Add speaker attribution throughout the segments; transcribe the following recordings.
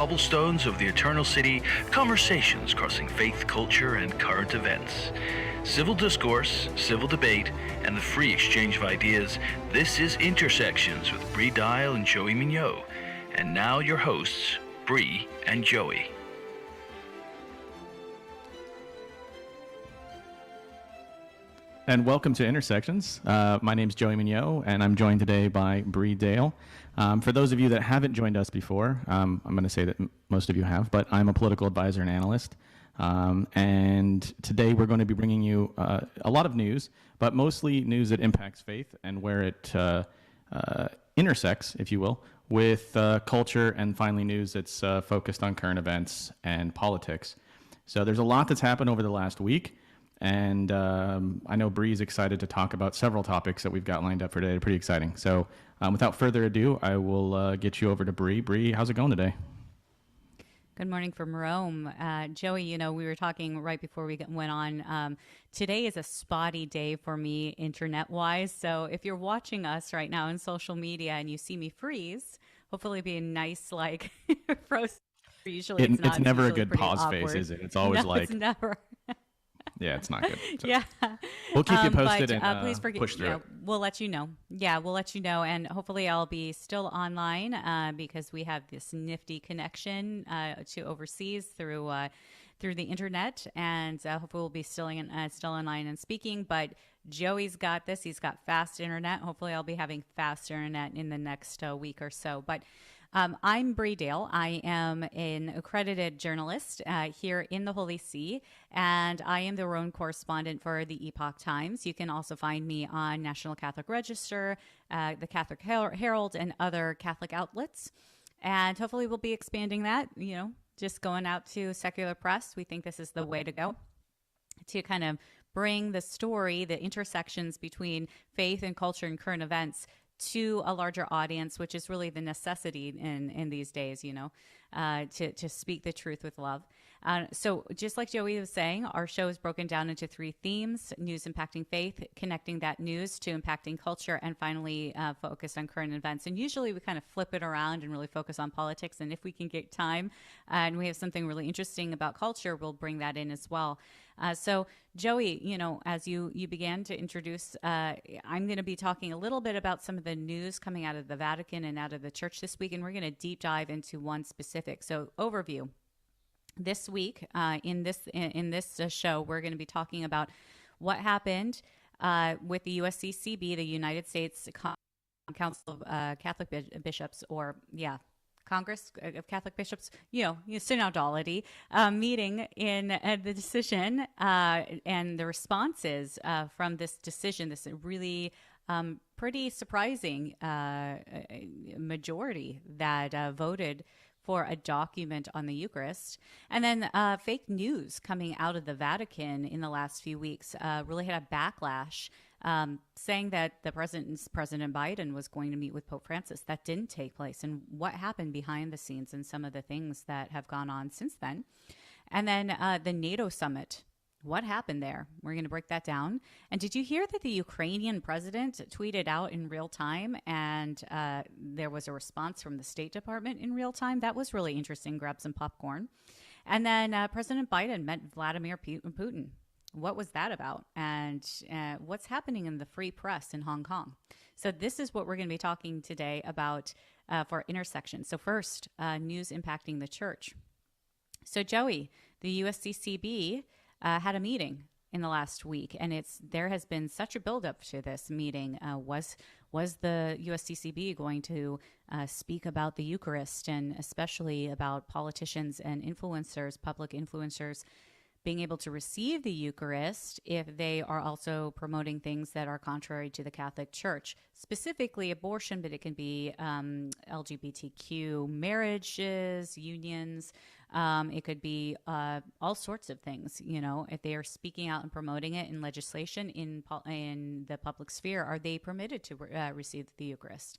Speaker 1: Cobblestones of the Eternal City, conversations crossing faith, culture, and current events. Civil discourse, civil debate, and the free exchange of ideas. This is Intersections with Bree Dail and Joey Meugniot. And now your hosts, Bree and Joey.
Speaker 2: And welcome to Intersections. My name's Joey Meugniot, and I'm joined today by Bree Dail. For those of you that haven't joined us before, I'm going to say that most of you have, but I'm a political advisor and analyst. And today we're going to be bringing you a lot of news, but mostly news that impacts faith and where it intersects, if you will, with culture, and finally news that's focused on current events and politics. So there's a lot that's happened over the last week. And I know Bree's excited to talk about several topics that we've got lined up for today. They're pretty exciting. So without further ado, I will get you over to Bree. Bree, how's it going today?
Speaker 3: Good morning from Rome. Joey, we were talking right before we went on. Today is a spotty day for me internet-wise. So if you're watching us right now on social media and you see me freeze, hopefully it'll be a nice, frozen. Usually it's not.
Speaker 2: It's never a good pause
Speaker 3: awkward
Speaker 2: face, is it? It's always
Speaker 3: no, it's never.
Speaker 2: Yeah, it's not good. So
Speaker 3: yeah.
Speaker 2: We'll keep you posted and
Speaker 3: please forgive,
Speaker 2: push through it.
Speaker 3: We'll let you know. Yeah, we'll let you know. And hopefully I'll be still online because we have this nifty connection to overseas through the internet. And hopefully we'll be still online and speaking. But Joey's got this. He's got fast internet. Hopefully I'll be having fast internet in the next week or so. But I'm Bree Dail. I am an accredited journalist here in the Holy See, and I am the Rome correspondent for the Epoch Times. You can also find me on National Catholic Register, the Catholic Herald, and other Catholic outlets. And hopefully we'll be expanding that, just going out to secular press. We think this is the way to go to kind of bring the story, the intersections between faith and culture and current events to a larger audience, which is really the necessity in these days, to speak the truth with love. So just like Joey was saying, our show is broken down into 3 themes: news impacting faith, connecting that news to impacting culture, and finally focused on current events. And usually we kind of flip it around and really focus on politics. And if we can get time and we have something really interesting about culture, we'll bring that in as well. So Joey, as you began to introduce, I'm going to be talking a little bit about some of the news coming out of the Vatican and out of the church this week, and we're going to deep dive into one specific. So overview. This week, in this show, we're going to be talking about what happened with the USCCB, the United States Council of Catholic Bishops, Congress of Catholic Bishops, synodality, meeting in the decision and the responses from this decision, this really pretty surprising majority that voted for a document on the Eucharist. And then fake news coming out of the Vatican in the last few weeks really had a backlash, saying that President Biden was going to meet with Pope Francis. That didn't take place. And what happened behind the scenes and some of the things that have gone on since then. And then the NATO summit. What happened there? We're going to break that down. And did you hear that the Ukrainian president tweeted out in real time and there was a response from the State Department in real time? That was really interesting. Grab some popcorn. And then President Biden met Vladimir Putin. What was that about? And what's happening in the free press in Hong Kong? So this is what we're going to be talking today about for Intersection. So first, news impacting the church. So Joey, the USCCB had a meeting in the last week, and there has been such a buildup to this meeting. Was the USCCB going to speak about the Eucharist, and especially about politicians and influencers, public influencers, being able to receive the Eucharist if they are also promoting things that are contrary to the Catholic Church, specifically abortion, but it can be LGBTQ marriages, unions. It could be all sorts of things. If they are speaking out and promoting it in legislation in the public sphere, are they permitted to receive the Eucharist?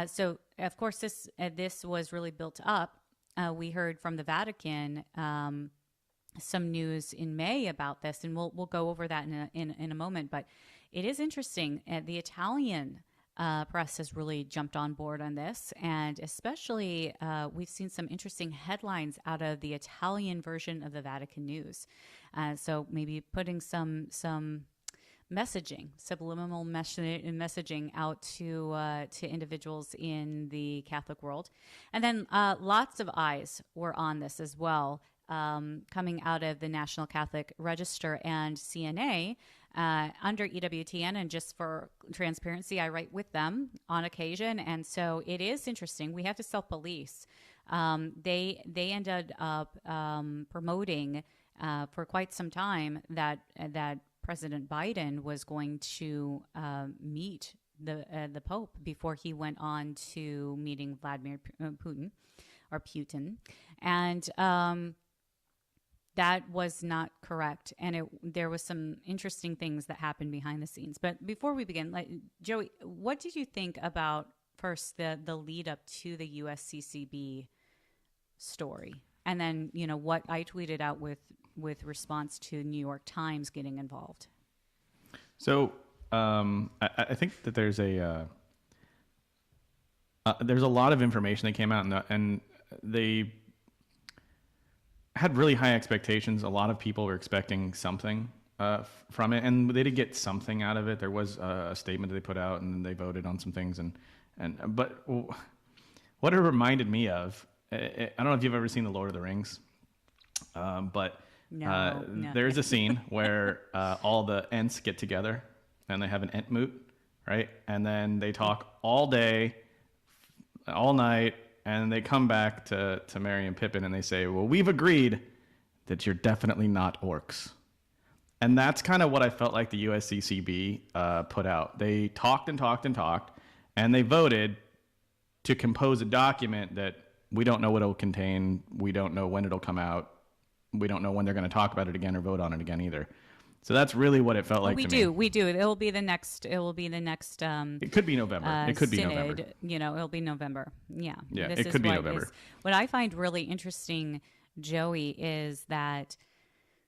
Speaker 3: So, of course, this was really built up. We heard from the Vatican some news in May about this, and we'll go over that in a moment. But it is interesting. The Italian press has really jumped on board on this, and especially we've seen some interesting headlines out of the Italian version of the Vatican News. So maybe putting some messaging, subliminal messaging out to individuals in the Catholic world, and then lots of eyes were on this as well, coming out of the National Catholic Register and CNA. Under EWTN, and just for transparency, I write with them on occasion, and so it is interesting. We have to self-police. They ended up promoting for quite some time that President Biden was going to meet the Pope before he went on to meeting Vladimir Putin, and that was not correct, and there was some interesting things that happened behind the scenes. But before we begin, Joey, what did you think about first the lead up to the USCCB story, and then what I tweeted out with response to New York Times getting involved?
Speaker 2: So I think that there's a lot of information that came out, and they had really high expectations. A lot of people were expecting something from it, and they did get something out of it. There was a statement that they put out, and they voted on some things. But what it reminded me of, I don't know if you've ever seen The Lord of the Rings, but
Speaker 3: No.
Speaker 2: there's a scene where all the Ents get together, and they have an Ent moot, right? And then they talk all day, all night, and they come back to Merry and Pippin, and they say, well, we've agreed that you're definitely not orcs. And that's kind of what I felt like the USCCB put out. They talked and talked and talked, and they voted to compose a document that we don't know what it'll contain. We don't know when it'll come out. We don't know when they're going to talk about it again or vote on it again either. So that's really what it felt like to me.
Speaker 3: We do. It will be the next. It
Speaker 2: could be November. It could be
Speaker 3: synod,
Speaker 2: November.
Speaker 3: It'll be November. Yeah.
Speaker 2: Yeah, it could be November.
Speaker 3: What I find really interesting, Joey, is that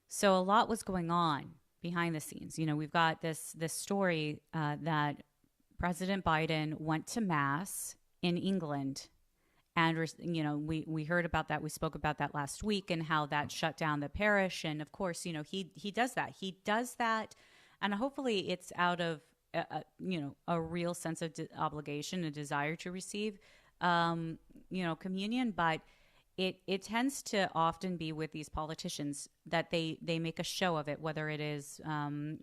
Speaker 3: so a lot was going on behind the scenes. We've got this story that President Biden went to Mass in England. And, we heard about that. We spoke about that last week and how that shut down the parish. And, of course, he does that. He does that. And hopefully it's out of, a real sense of obligation, a desire to receive, communion. But it tends to often be with these politicians that they make a show of it, whether it is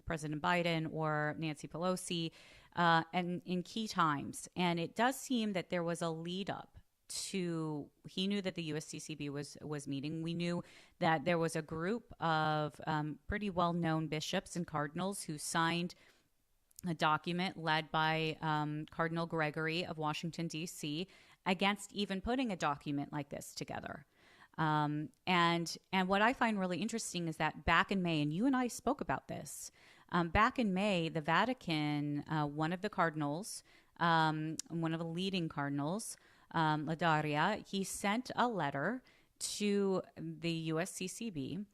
Speaker 3: President Biden or Nancy Pelosi, and in key times. And it does seem that there was a lead up to, he knew that the USCCB was meeting. We knew that there was a group of pretty well-known bishops and cardinals who signed a document led by Cardinal Gregory of Washington, D.C., against even putting a document like this together. And what I find really interesting is that back in May, and you and I spoke about this, back in May, the Vatican, one of the cardinals, one of the leading cardinals, Ladaria, he sent a letter to the USCCB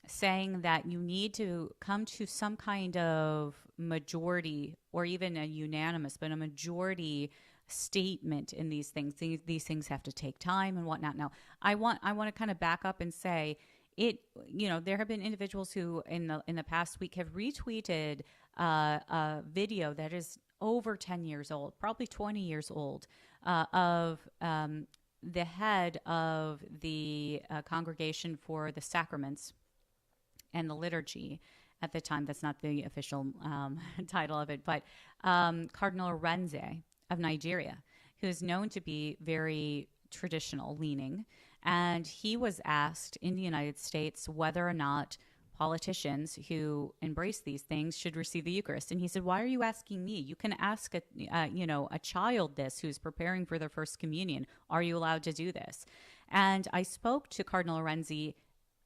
Speaker 3: saying that you need to come to some kind of majority, or even a unanimous, but a majority statement in these things. These things have to take time and whatnot. Now, I want to kind of back up and say there have been individuals who in the past week have retweeted a video that is over 10 years old, probably 20 years old, of the head of the Congregation for the Sacraments and the Liturgy at the time. That's not the official title of it, but Cardinal Renze of Nigeria, who is known to be very traditional leaning. And he was asked in the United States whether or not politicians who embrace these things should receive the Eucharist. And he said, why are you asking me? You can ask a child this who's preparing for their first communion. Are you allowed to do this? And I spoke to Cardinal Renzi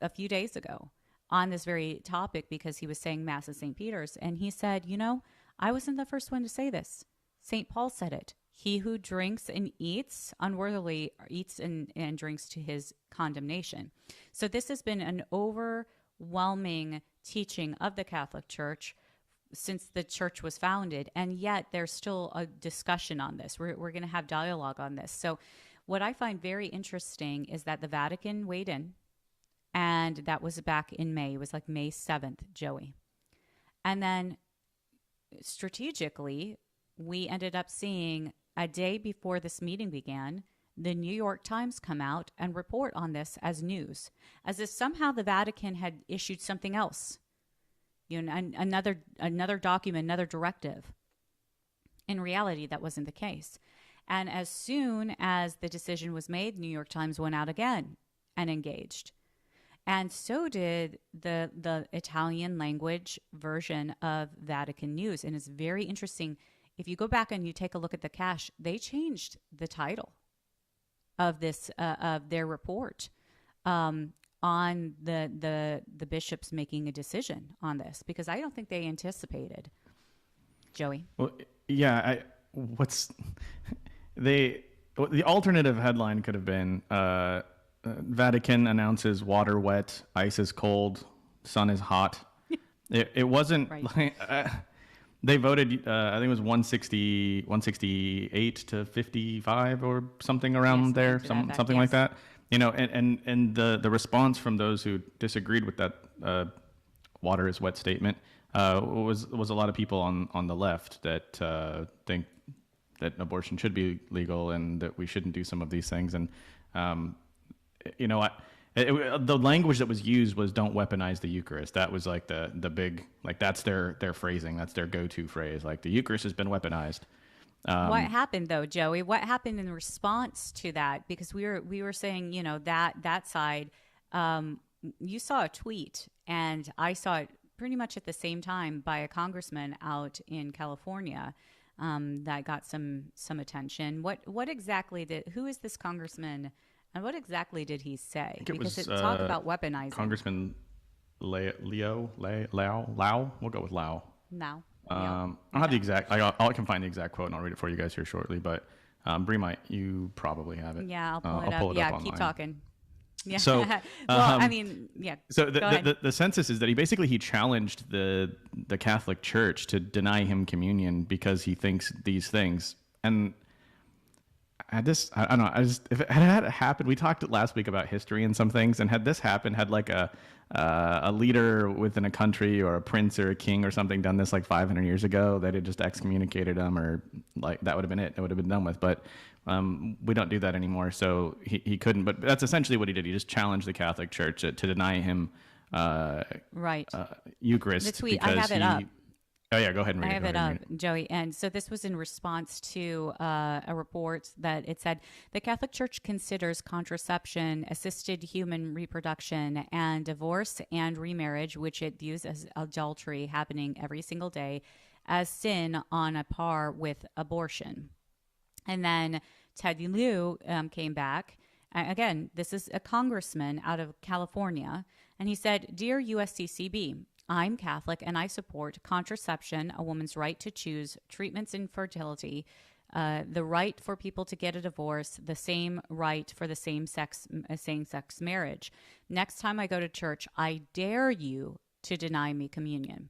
Speaker 3: a few days ago on this very topic because he was saying Mass at St. Peter's. And he said, I wasn't the first one to say this. St. Paul said it. He who drinks and eats unworthily eats and drinks to his condemnation. So this has been an overwhelming teaching of the Catholic Church, since the church was founded, and yet there's still a discussion on this. We're going to have dialogue on this. So what I find very interesting is that the Vatican weighed in, and that was back in May. It was like May 7th, Joey. And then strategically, we ended up seeing a day before this meeting began, the New York Times come out and report on this as news, as if somehow the Vatican had issued something else, another document, another directive. In reality, that wasn't the case. And as soon as the decision was made, New York Times went out again and engaged. And so did the Italian language version of Vatican News. And it's very interesting. If you go back and you take a look at the cache, they changed the title of this of their report on the bishops making a decision on this, because I don't think they anticipated. Joey.
Speaker 2: Well, yeah, the alternative headline could have been Vatican announces water wet, ice is cold, sun is hot. It wasn't right. They voted, I think it was 168 to 55 or something around there, something like that. And the response from those who disagreed with that water is wet statement was a lot of people on the left that think that abortion should be legal and that we shouldn't do some of these things. And the language that was used was "don't weaponize the Eucharist." That was like the big, like that's their phrasing. That's their go-to phrase. Like the Eucharist has been weaponized.
Speaker 3: What happened though, Joey? What happened in response to that? Because we were saying, that side. You saw a tweet, and I saw it pretty much at the same time by a congressman out in California that got some attention. What exactly who is this congressman? And what exactly did he say? Because it talked about weaponizing. Congressman
Speaker 2: Lau. We'll go with Lau.
Speaker 3: Now.
Speaker 2: I'll have the exact. I can find the exact quote and I'll read it for you guys here shortly. But Bree, you probably have it.
Speaker 3: Yeah, I'll pull it up. Yeah, keep talking. Yeah.
Speaker 2: So,
Speaker 3: well,
Speaker 2: So the census is that he challenged the Catholic Church to deny him communion because he thinks these things. And I don't know. If it had happened, we talked last week about history and some things, and had this happened, had like a leader within a country or a prince or a king or something done this like 500 years ago, they'd have just excommunicated him, or like that would have been it. It would have been done with. But we don't do that anymore, so he couldn't. But that's essentially what he did. He just challenged the Catholic Church to deny him Eucharist.
Speaker 3: The tweet, I have it up.
Speaker 2: Oh, yeah, go ahead and read it.
Speaker 3: I have it up, Joey. And so this was in response to a report that it said, the Catholic Church considers contraception, assisted human reproduction, and divorce and remarriage, which it views as adultery happening every single day, as sin on a par with abortion. And then Ted Lieu came back. Again, this is a congressman out of California. And he said, Dear USCCB, I'm Catholic and I support contraception, a woman's right to choose treatments in fertility, the right for people to get a divorce, the same right for the same-sex marriage. Next time I go to church, I dare you to deny me communion.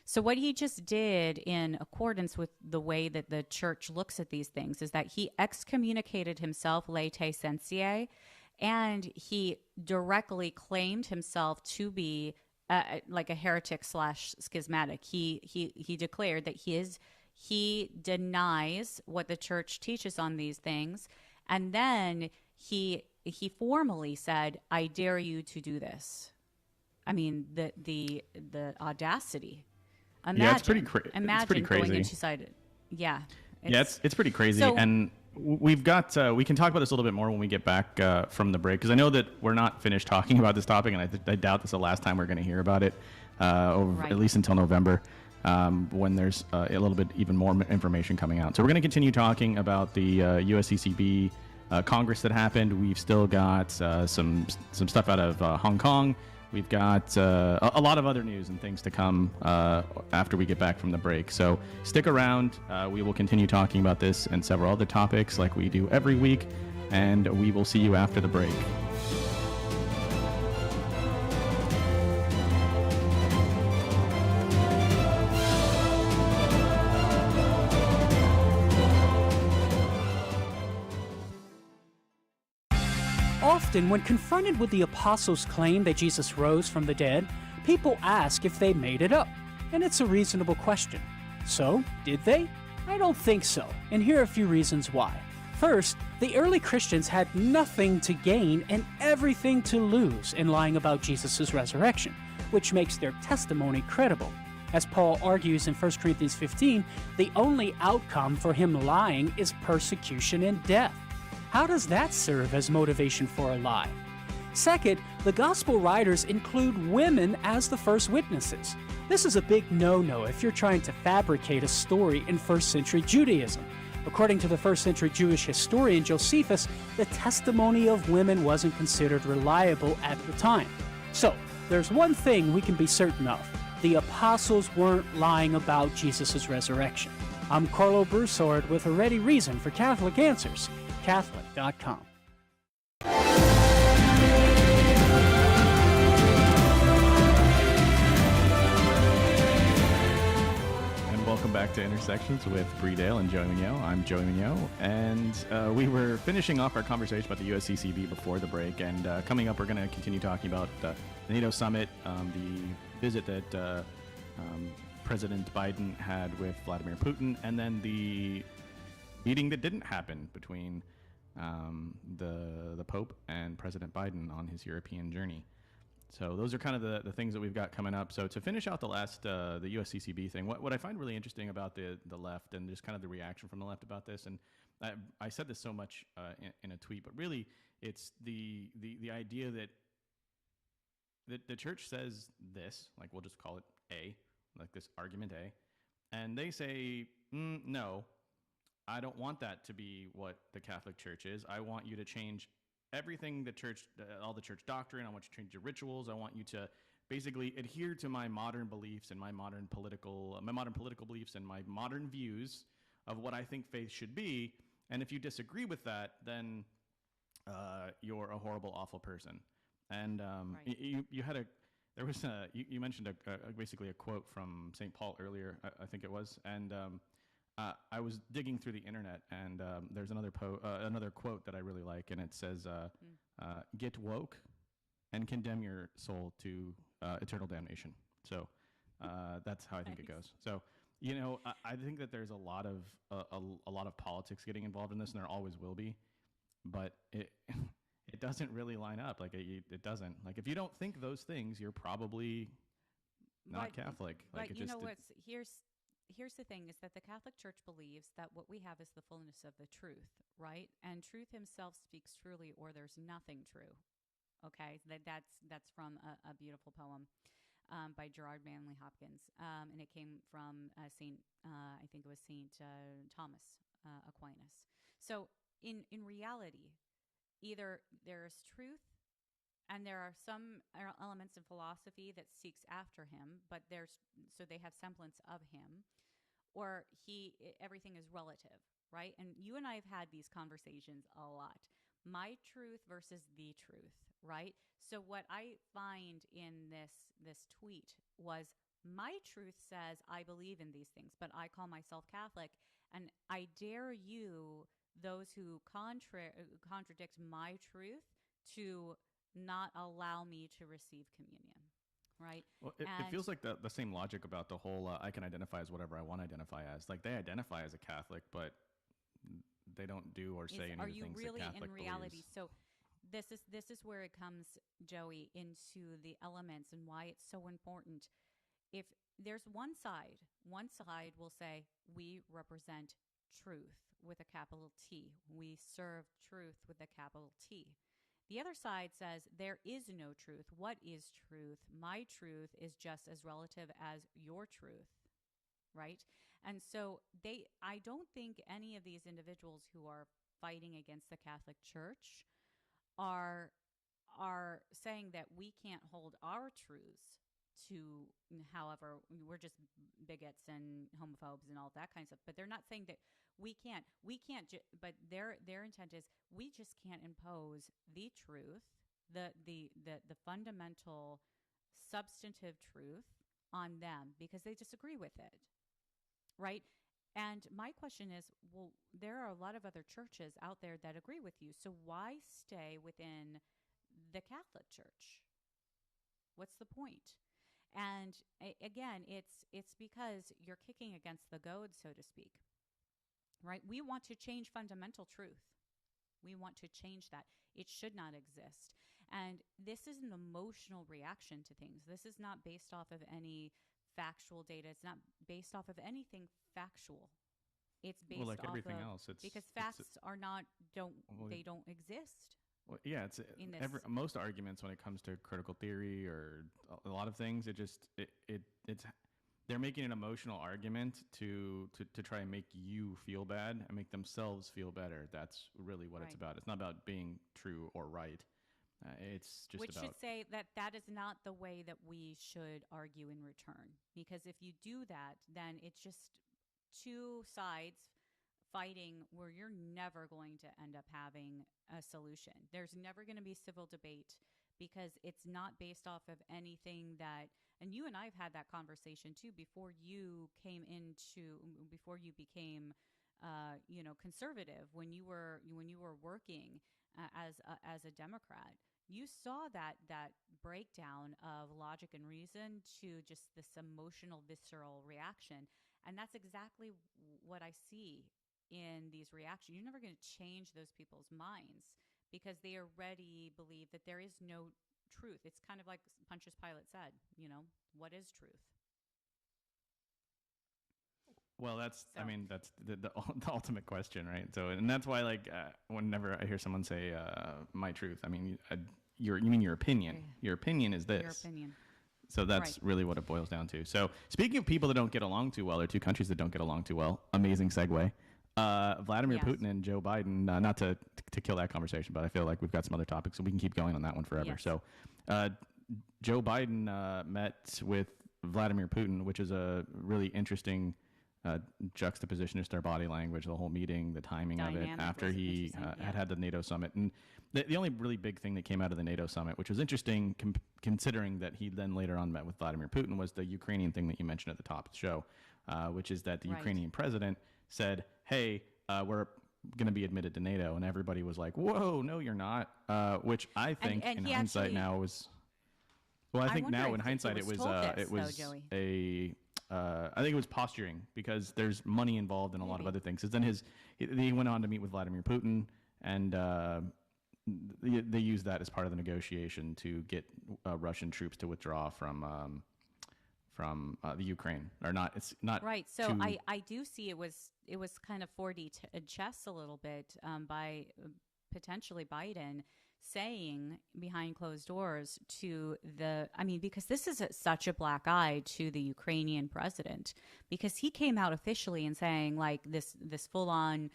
Speaker 3: So what he just did, in accordance with the way that the church looks at these things, is that he excommunicated himself, latae sensiae, and he directly claimed himself to be like a heretic / schismatic. He declared that he denies what the church teaches on these things, and then he formally said, "I dare you to do this." I mean, the audacity. Imagine,
Speaker 2: it's pretty crazy.
Speaker 3: Going into side. Yeah.
Speaker 2: It's pretty crazy,
Speaker 3: so,
Speaker 2: and we've got we can talk about this a little bit more when we get back from the break, because I know that we're not finished talking about this topic, and I doubt this is the last time we're going to hear about it, at least until November, when there's a little bit even more information coming out. So we're going to continue talking about the USCCB Congress that happened. We've still got some stuff out of Hong Kong. We've got a lot of other news and things to come after we get back from the break. So stick around. We will continue talking about this and several other topics like we do every week. And we will see you after the break.
Speaker 4: Often, when confronted with the apostles' claim that Jesus rose from the dead, people ask if they made it up. And it's a reasonable question. So, did they? I don't think so, and here are a few reasons why. First, the early Christians had nothing to gain and everything to lose in lying about Jesus' resurrection, which makes their testimony credible. As Paul argues in 1 Corinthians 15, the only outcome for him lying is persecution and death. How does that serve as motivation for a lie? Second, the gospel writers include women as the first witnesses. This is a big no-no if you're trying to fabricate a story in first century Judaism. According to the first century Jewish historian Josephus, the testimony of women wasn't considered reliable at the time. So, there's one thing we can be certain of. The apostles weren't lying about Jesus' resurrection. I'm Carlo Broussard with a ready reason for Catholic Answers, Catholic.com.
Speaker 2: Welcome back to Intersections with Bree Dail and Joey Meugniot. I'm Joey Meugniot, and we were finishing off our conversation about the USCCB before the break, and coming up we're going to continue talking about the NATO summit, the visit that President Biden had with Vladimir Putin, and then the meeting that didn't happen between the Pope and President Biden on his European journey. So those are kind of the things that we've got coming up. So to finish out the last, the USCCB thing, what I find really interesting about the left and just kind of the reaction from the left about this, and I said this so much in a tweet, but really it's the idea that the church says this, like we'll just call it A, like this argument A, and they say, no, I don't want that to be what the Catholic Church is. I want you to change everything the church, all the church doctrine. I want you to change your rituals. I want you to basically adhere to my modern beliefs and my modern political beliefs and my modern views of what I think faith should be. And if you disagree with that, then you're a horrible, awful person. And
Speaker 3: Right.
Speaker 2: you mentioned basically a quote from St. Paul earlier, I think it was, and I was digging through the internet, and there's another quote that I really like, and it says, "Get woke and condemn your soul to eternal damnation." So that's how I think it goes. So I think that there's a lot of politics getting involved in this, and there always will be, but it it doesn't really line up. Like it doesn't. Like if you don't think those things, you're probably not Catholic. Like
Speaker 3: but here's the thing is that the Catholic Church believes that what we have is the fullness of the truth, right? And truth himself speaks truly, or there's nothing true. Okay, that's from a beautiful poem by Gerard Manley Hopkins, and it came from Saint I think it was Saint Thomas Aquinas. So in reality, either there is truth, and there are some elements in philosophy that seeks after him, but they have semblance of him, or everything is relative, right? And you and I have had these conversations a lot. My truth versus the truth, right? So what I find in this tweet was, my truth says I believe in these things, but I call myself Catholic, and I dare you, those who contradict my truth, to not allow me to receive communion, right?
Speaker 2: Well, it feels like the same logic about the whole I can identify as whatever I want to identify as. Like they identify as a Catholic, but they don't do or say any of the things that Catholic believes. Are you really in reality?
Speaker 3: So this is where it comes, Joey, into the elements and why it's so important. If there's one side will say we represent truth with a capital T. We serve truth with a capital T. The other side says there is no truth. What is truth? My truth is just as relative as your truth, right? And so I don't think any of these individuals who are fighting against the Catholic Church are saying that we can't hold our truths to, however, we're just bigots and homophobes and all that kind of stuff. But they're not saying that we can't, but their intent is we just can't impose the truth, the fundamental substantive truth on them because they disagree with it, right? And my question is, well, there are a lot of other churches out there that agree with you. So why stay within the Catholic Church? What's the point? And again, it's because you're kicking against the goad, so to speak, right? We want to change fundamental truth. We want to change that. It should not exist. And this is an emotional reaction to things. This is not based off of any factual data. It's not based off of anything factual. It's based
Speaker 2: like
Speaker 3: off
Speaker 2: everything
Speaker 3: of,
Speaker 2: else.
Speaker 3: Because facts they don't exist.
Speaker 2: Well, yeah, it's most arguments when it comes to critical theory or a lot of things. It's they're making an emotional argument to try and make you feel bad and make themselves feel better. That's really what it's about. It's not about being true or right. It's just
Speaker 3: Which should say that is not the way that we should argue in return. Because if you do that, then it's just two sides fighting where you're never going to end up having a solution. There's never going to be civil debate because it's not based off of anything that, and you and I have had that conversation too before you became conservative, when you were working as a Democrat. You saw that breakdown of logic and reason to just this emotional, visceral reaction. And that's exactly what I see in these reactions. You're never going to change those people's minds because they already believe that there is no truth. It's kind of like Pontius Pilate said, what is truth?
Speaker 2: Well, that's the ultimate question, right? So, and that's why, whenever I hear someone say my truth, I mean, you mean your opinion. Your opinion is this.
Speaker 3: Your opinion.
Speaker 2: So that's really what it boils down to. So speaking of people that don't get along too well, or two countries that don't get along too well, amazing segue. Vladimir Putin and Joe Biden, not to kill that conversation, but I feel like we've got some other topics, so we can keep going on that one forever.
Speaker 3: Yes.
Speaker 2: So Joe Biden met with Vladimir Putin, which is a really interesting juxtaposition, just their body language, the whole meeting, the timing of it, after he had the NATO summit. And the only really big thing that came out of the NATO summit, which was interesting considering that he then later on met with Vladimir Putin, was the Ukrainian thing that you mentioned at the top of the show, which is that the Ukrainian president said, hey, we're going to be admitted to NATO. And everybody was like, whoa, no, you're not. Which I think in hindsight now was, well, I think now in hindsight it was I think it was posturing because there's money involved in a lot of other things. Because then he went on to meet with Vladimir Putin, and they used that as part of the negotiation to get Russian troops to withdraw from the Ukraine, or not. It's not
Speaker 3: right. So I do see it was kind of 4D chess a little bit by potentially Biden saying behind closed doors because this is such a black eye to the Ukrainian president, because he came out officially and saying like this full on,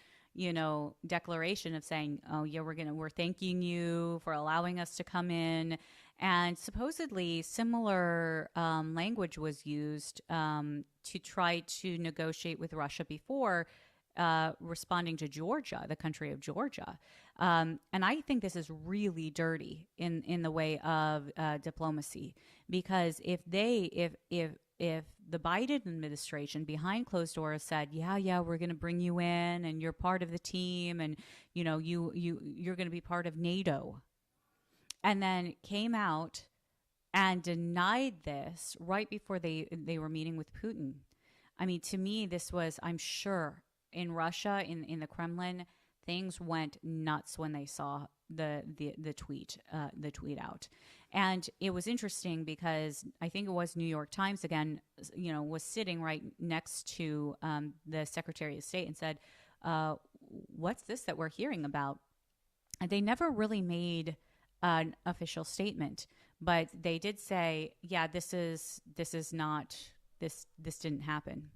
Speaker 3: declaration of saying, oh yeah, we're thanking you for allowing us to come in. And supposedly similar language was used to try to negotiate with Russia before responding to Georgia, the country of Georgia. And I think this is really dirty in the way of diplomacy, because if the Biden administration behind closed doors said, yeah, we're going to bring you in and you're part of the team and, you're going to be part of NATO, and then came out and denied this right before they were meeting with Putin. I mean, to me, this was, I'm sure, in Russia, in the Kremlin, things went nuts when they saw the tweet out. And it was interesting because I think it was New York Times again, was sitting right next to the Secretary of State and said, what's this that we're hearing about? And they never really made an official statement, but they did say, yeah, this didn't happen.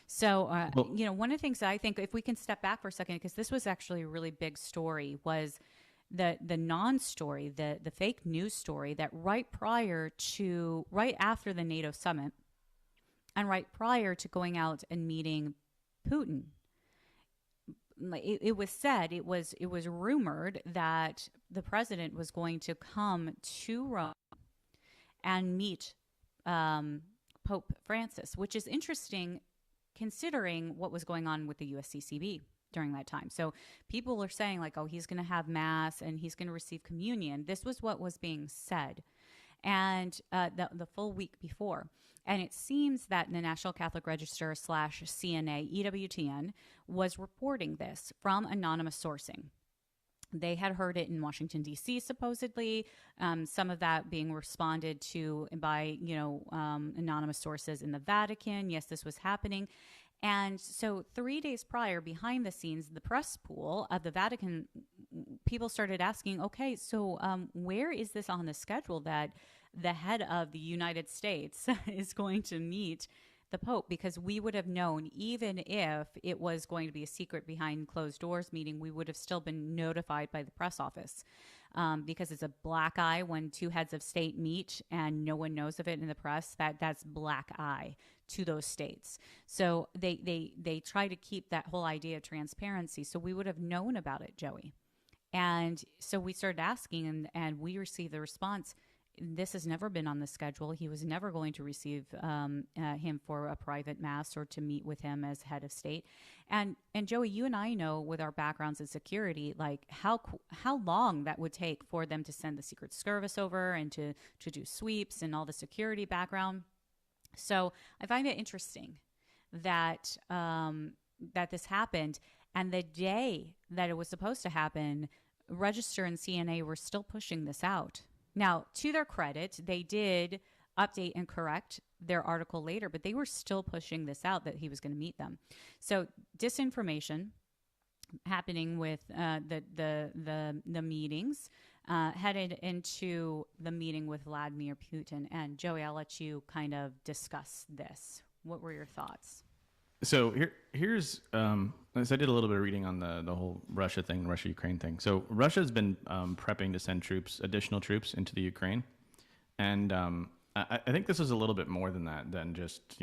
Speaker 3: So, one of the things that I think, if we can step back for a second, because this was actually a really big story, was the non-story, the fake news story that right after the NATO summit and right prior to going out and meeting Putin, it was said, it was rumored that the president was going to come to Rome and meet Pope Francis, which is interesting considering what was going on with the USCCB during that time. So people are saying like, oh, he's going to have mass and he's going to receive communion. This was what was being said, and the full week before. And it seems that the National Catholic Register / CNA EWTN was reporting this from anonymous sourcing. They had heard it in Washington, D.C., supposedly, some of that being responded to by, anonymous sources in the Vatican. Yes, this was happening. And so 3 days prior, behind the scenes, the press pool of the Vatican, people started asking, okay, so where is this on the schedule that the head of the United States is going to meet the Pope? Because we would have known, even if it was going to be a secret behind closed doors meeting, we would have still been notified by the press office, because it's a black eye when two heads of state meet and no one knows of it in the press. That's black eye to those states. So they try to keep that whole idea of transparency. So we would have known about it, Joey. And so we started asking, and we received the response, this has never been on the schedule. He was never going to receive him for a private mass or to meet with him as head of state. And Joey, you and I know with our backgrounds in security, like how long that would take for them to send the Secret Service over and to do sweeps and all the security background. So I find it interesting that that this happened, and the day that it was supposed to happen, Register and CNA were still pushing this out. Now, to their credit, they did update and correct their article later, but they were still pushing this out that he was going to meet them. So disinformation happening with the meetings headed into the meeting with Vladimir Putin. And Joey, I'll let you kind of discuss this. What were your thoughts?
Speaker 2: So here's as I did a little bit of reading on the whole Russia thing, Russia-Ukraine thing. So Russia's been prepping to send additional troops into the Ukraine, and I think this is a little bit more than that, than just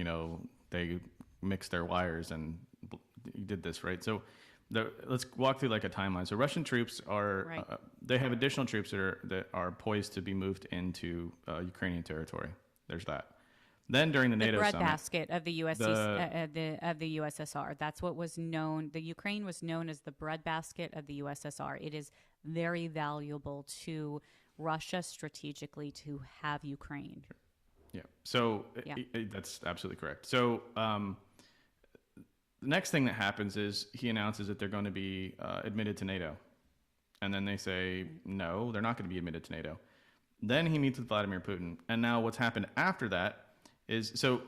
Speaker 2: they mixed their wires and did this, right? So let's walk through like a timeline. So Russian troops are
Speaker 3: Right.
Speaker 2: They have additional troops that are poised to be moved into Ukrainian territory. There's that. Then during the NATO summit,
Speaker 3: breadbasket of the of the USSR. That's what was known. The Ukraine was known as the breadbasket of the USSR. It is very valuable to Russia strategically to have Ukraine.
Speaker 2: Yeah. So
Speaker 3: Yeah.
Speaker 2: That's absolutely correct. So the next thing that happens is he announces that they're going to be admitted to NATO, and then they say no, they're not going to be admitted to NATO. Then he meets with Vladimir Putin, and now what's happened after that is, so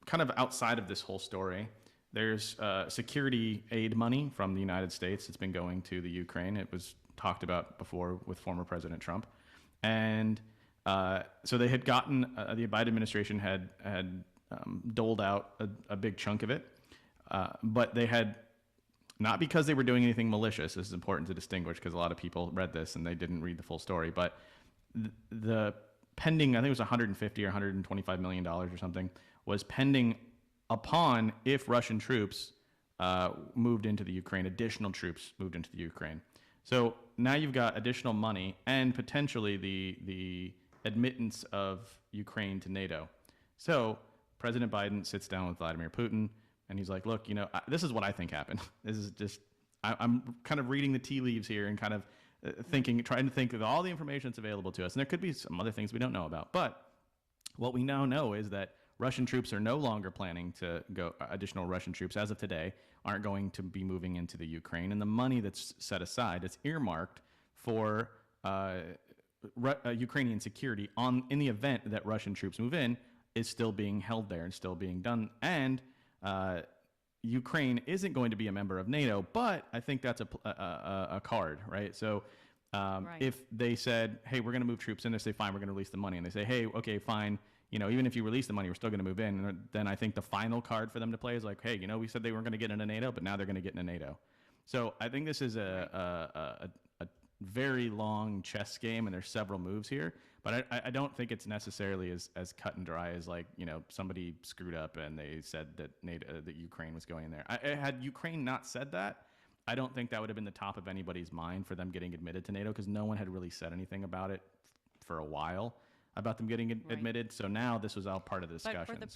Speaker 2: kind of outside of this whole story, there's security aid money from the United States that's been going to the Ukraine. It was talked about before with former President Trump. And so they had gotten, the Biden administration had doled out a big chunk of it, but they had, not because they were doing anything malicious, this is important to distinguish because a lot of people read this and they didn't read the full story, but the pending, I think it was 150 or 125 million dollars or something, was pending upon if Russian troops moved into the Ukraine, additional troops moved into the Ukraine. So now you've got additional money and potentially the admittance of Ukraine to NATO. So President Biden sits down with Vladimir Putin and he's like, look, this is what I think happened. This is just, I'm kind of reading the tea leaves here and kind of trying to think of all the information that's available to us. And there could be some other things we don't know about. But what we now know is that Russian troops are no longer planning to go, additional Russian troops as of today aren't going to be moving into the Ukraine. And the money that's set aside, it's earmarked for Ukrainian security in the event that Russian troops move in, is still being held there and still being done. And Ukraine isn't going to be a member of NATO, but I think that's a card, right? So
Speaker 3: Right.
Speaker 2: if they said, hey, we're going to move troops in, they say, fine, we're going to release the money. And they say, hey, okay, fine. Even if you release the money, we're still going to move in. And then I think the final card for them to play is like, hey, we said they weren't going to get into NATO, but now they're going to get into NATO. So I think this is a very long chess game, and there's several moves here. But I don't think it's necessarily as cut and dry as like, somebody screwed up and they said that that Ukraine was going in there. Had Ukraine not said that, I don't think that would have been the top of anybody's mind for them getting admitted to NATO, because no one had really said anything about it for a while. about them getting admitted. So now this was all part of the discussion.
Speaker 3: But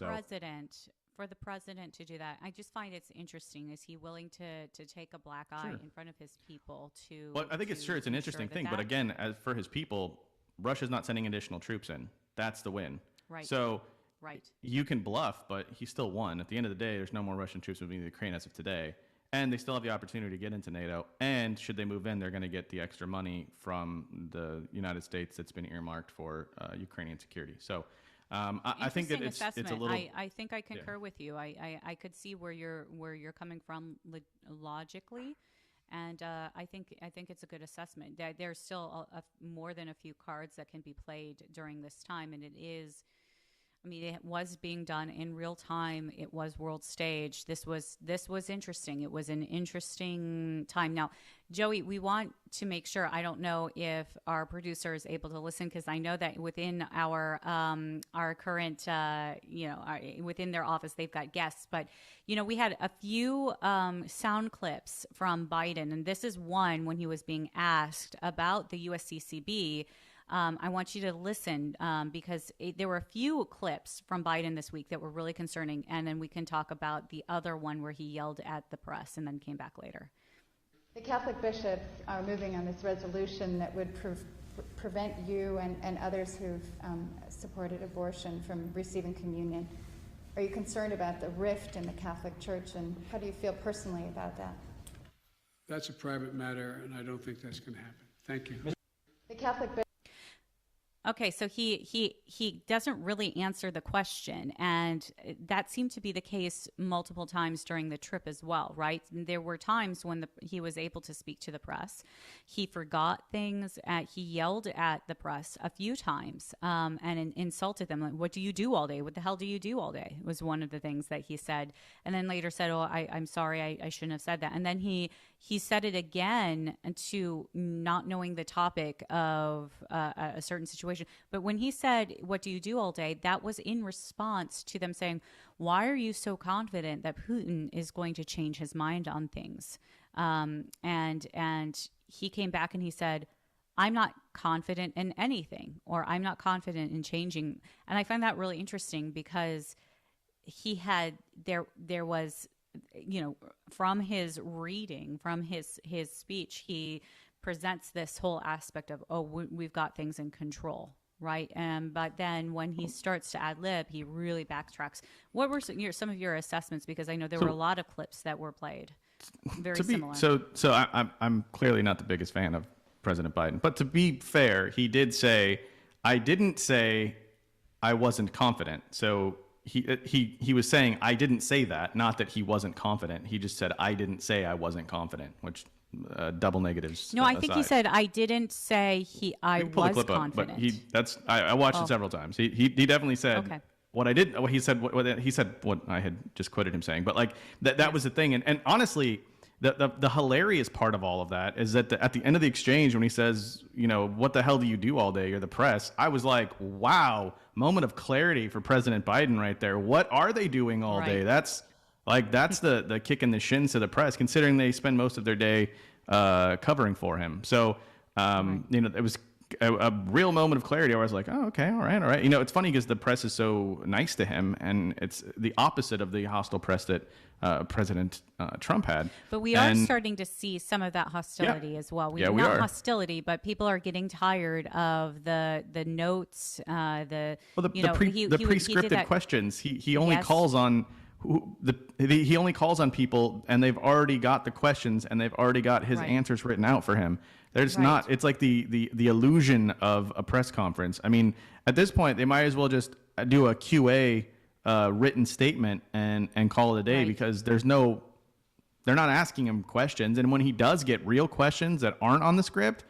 Speaker 3: for the president to do that, I just find it's interesting. Is he willing to take a black eye in front of his people to?
Speaker 2: Well, I think it's an interesting thing. But again, as for his people, Russia's not sending additional troops in. That's the win.
Speaker 3: Right.
Speaker 2: So
Speaker 3: right.
Speaker 2: You can bluff, but he still won. At the end of the day, there's no more Russian troops moving to Ukraine as of today. And they still have the opportunity to get into NATO. And should they move in, they're going to get the extra money from the United States that's been earmarked for Ukrainian security. So I think that it's a little.
Speaker 3: I think I concur with you. I could see where you're coming from logically, and I think it's a good assessment. There's still more than a few cards that can be played during this time, and it is. I mean, it was being done in real time. It was world stage. This was interesting. It was an interesting time. Now, Joey, we want to make sure. I don't know if our producer is able to listen, because I know that within our current, within their office, they've got guests. But we had a few sound clips from Biden, and this is one when he was being asked about the USCCB. I want you to listen because there were a few clips from Biden this week that were really concerning, and then we can talk about the other one where he yelled at the press and then came back later.
Speaker 5: The Catholic bishops are moving on this resolution that would prevent you and others who've supported abortion from receiving communion. Are you concerned about the rift in the Catholic Church, and how do you feel personally about that?
Speaker 6: That's a private matter, and I don't think that's going to happen. Thank you.
Speaker 5: The Catholic
Speaker 3: Okay, so he doesn't really answer the question, and that seemed to be the case multiple times during the trip as well, right? There were times when he was able to speak to the press. He forgot things. He yelled at the press a few times and insulted them. Like, what do you do all day? What the hell do you do all day? Was one of the things that he said, and then later said, "Oh, I'm sorry, I shouldn't have said that." And then he said it again to not knowing the topic of a certain situation. But when he said, "What do you do all day?" that was in response to them saying, "Why are you so confident that Putin is going to change his mind on things?" And he came back and he said, "I'm not confident in anything, or I'm not confident in changing." And I find that really interesting because there was, from his reading, from his speech, he presents this whole aspect of, we've got things in control, right? But then when he starts to ad lib, he really backtracks. What were some of your assessments? Because I know there were a lot of clips that were played, very similar.
Speaker 2: So I'm clearly not the biggest fan of President Biden, but to be fair, he did say, "I didn't say I wasn't confident." So he was saying, "I didn't say that," not that he wasn't confident. He just said, "I didn't say I wasn't confident," which double negatives.
Speaker 3: No, I think he said, "I didn't say I was confident."
Speaker 2: But I watched it several times. He definitely said what I did. He said what I had just quoted him saying. But like that was the thing. And honestly, the hilarious part of all of that is that at the end of the exchange, when he says, "What the hell do you do all day? You're the press," I was like, wow, moment of clarity for President Biden right there. What are they doing all day? That's the kick in the shins to the press, considering they spend most of their day covering for him. So, it was a real moment of clarity where I was like, "Oh, okay, all right." It's funny because the press is so nice to him, and it's the opposite of the hostile press that President Trump had.
Speaker 3: But we are starting to see some of that hostility as well.
Speaker 2: We
Speaker 3: not
Speaker 2: are.
Speaker 3: Hostility, but people are getting tired of the notes.
Speaker 2: The pre-scripted questions. He only calls on. He only calls on people, and they've already got the questions, and they've already got his answers written out for him. There's not. It's like the illusion of a press conference. I mean, at this point, they might as well just do a QA written statement and call it a day, because they're not asking him questions, and when he does get real questions that aren't on the script,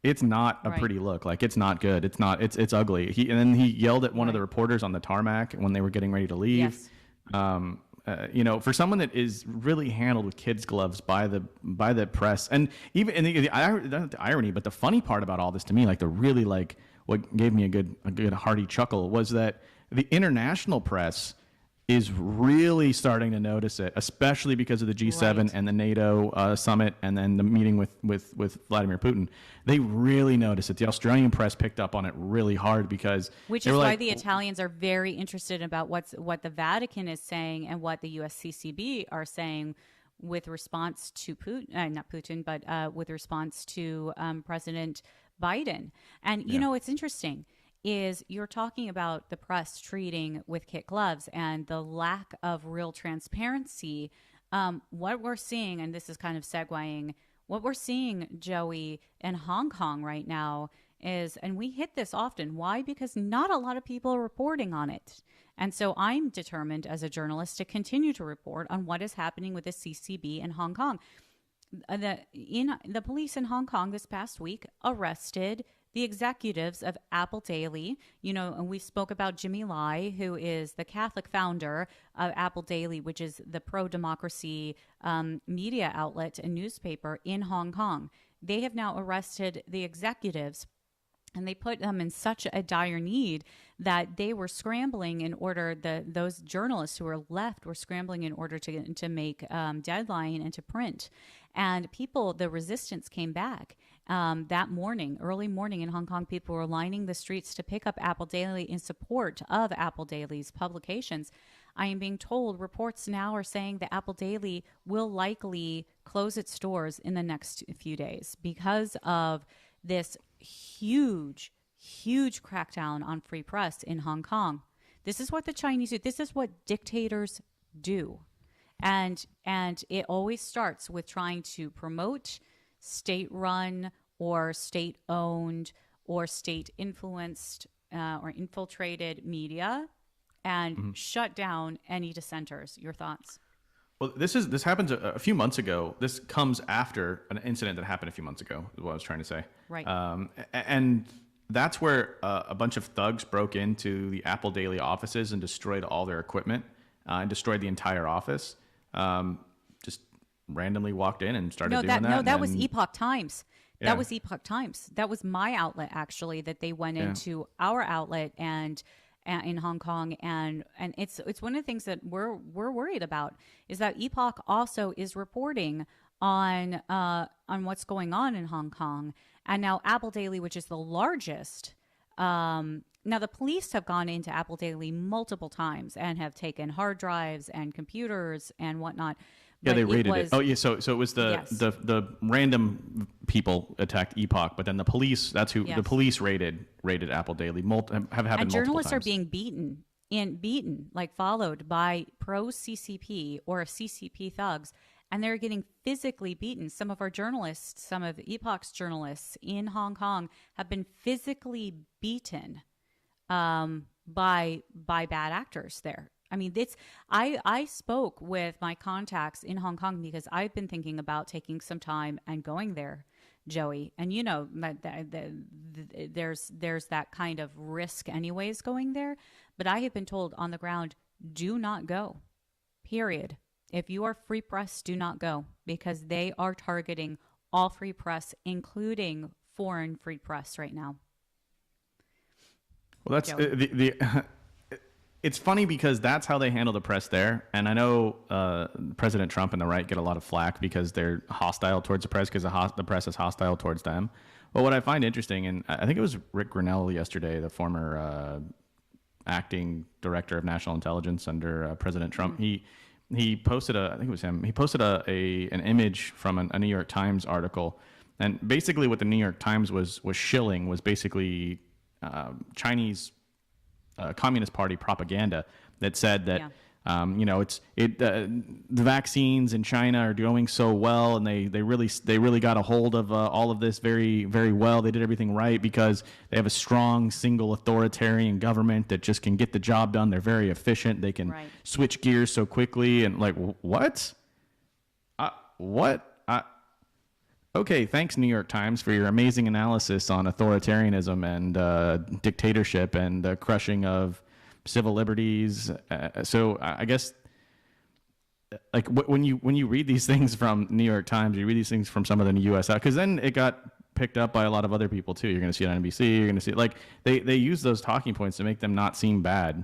Speaker 2: it's not a pretty look. Like, it's not good. It's not. It's ugly. And then he yelled at one of the reporters on the tarmac when they were getting ready to leave.
Speaker 3: Yes.
Speaker 2: For someone that is really handled with kids' gloves by the press, and even the irony, but the funny part about all this to me, like what gave me a good hearty chuckle, was that the international press is really starting to notice it, especially because of the G7
Speaker 3: Right.
Speaker 2: and the NATO summit, and then the meeting with Vladimir Putin. They really notice it. The Australian press picked up on it really hard because
Speaker 3: Which
Speaker 2: they
Speaker 3: is
Speaker 2: were
Speaker 3: why
Speaker 2: like,
Speaker 3: the Italians are very interested about what the Vatican is saying and what the USCCB are saying with response to Putin, not Putin, but with response to President Biden. And you know, it's interesting is you're talking about the press treating with kid gloves and the lack of real transparency. What we're seeing, and this is kind of segueing, what we're seeing, Joey, in Hong Kong right now is, and we hit this often. Why? Because not a lot of people are reporting on it. And so I'm determined as a journalist to continue to report on what is happening with the CCB in Hong Kong. The police in Hong Kong this past week arrested the executives of Apple Daily. You know, and we spoke about Jimmy Lai, who is the Catholic founder of Apple Daily, which is the pro-democracy media outlet and newspaper in Hong Kong. They have now arrested the executives, and they put them in such a dire need that they were scrambling in order, those journalists who were left were scrambling in order to make deadline and to print. And the resistance came back. That morning, early morning in Hong Kong, people were lining the streets to pick up Apple Daily in support of Apple Daily's publications. I am being told reports now are saying that Apple Daily will likely close its doors in the next few days because of this huge crackdown on free press in Hong Kong. This is what the Chinese do. This is what dictators do. And it always starts with trying to promote state-run or state-owned or state-influenced or infiltrated media and shut down any dissenters. Your thoughts?
Speaker 2: well, this happened a few months ago. This comes after an incident that happened a few months ago, is what I was trying to say.
Speaker 3: Right.
Speaker 2: And that's where a bunch of thugs broke into the Apple Daily offices and destroyed all their equipment and destroyed the entire office. Just randomly walked in and started doing that.
Speaker 3: No, that was
Speaker 2: and-
Speaker 3: Epoch Times.
Speaker 2: Yeah.
Speaker 3: That was Epoch Times. That was my outlet, actually, that they went into our outlet and in Hong Kong, and it's one of the things that we're worried about is that Epoch also is reporting on what's going on in Hong Kong, and now Apple Daily, which is the largest. Now the police have gone into Apple Daily multiple times and have taken hard drives and computers and whatnot.
Speaker 2: Yeah,
Speaker 3: But
Speaker 2: they raided it.
Speaker 3: was-
Speaker 2: Oh, yeah. So it was
Speaker 3: Yes.
Speaker 2: the random people attacked Epoch, but then the police. That's who
Speaker 3: Yes.
Speaker 2: the police raided Apple Daily. Have happened
Speaker 3: And
Speaker 2: multiple
Speaker 3: journalists are
Speaker 2: times.
Speaker 3: being beaten, like followed by pro CCP or CCP thugs, and they're getting physically beaten. Some of our journalists, some of Epoch's journalists in Hong Kong, have been physically beaten by bad actors there. I mean, I spoke with my contacts in Hong Kong because I've been thinking about taking some time and going there, Joey. And you know, there's that kind of risk anyways going there. But I have been told on the ground, do not go, period. If you are free press, do not go, because they are targeting all free press, including foreign free press right now.
Speaker 2: Well, that's
Speaker 3: Joe.
Speaker 2: It's funny because that's how they handle the press there. And I know President Trump and the right get a lot of flack because they're hostile towards the press because the press is hostile towards them. But what I find interesting, and I think it was Rick Grinnell yesterday, the former acting director of national intelligence under President Trump, he posted I think it was him. He posted an image from a New York Times article, and basically what the New York Times was shilling was basically Chinese Communist Party propaganda that said that the vaccines in China are doing so well, and they really got a hold of all of this very, very well. They did everything right because they have a strong single authoritarian government that just can get the job done. They're very efficient. They can switch gears so quickly. And like, what? Okay, thanks, New York Times, for your amazing analysis on authoritarianism and dictatorship and the crushing of civil liberties. So I guess, like, when you read these things from New York Times, you read these things from some of the U.S. because then it got picked up by a lot of other people too. You're going to see it on NBC. You're going to see like they use those talking points to make them not seem bad.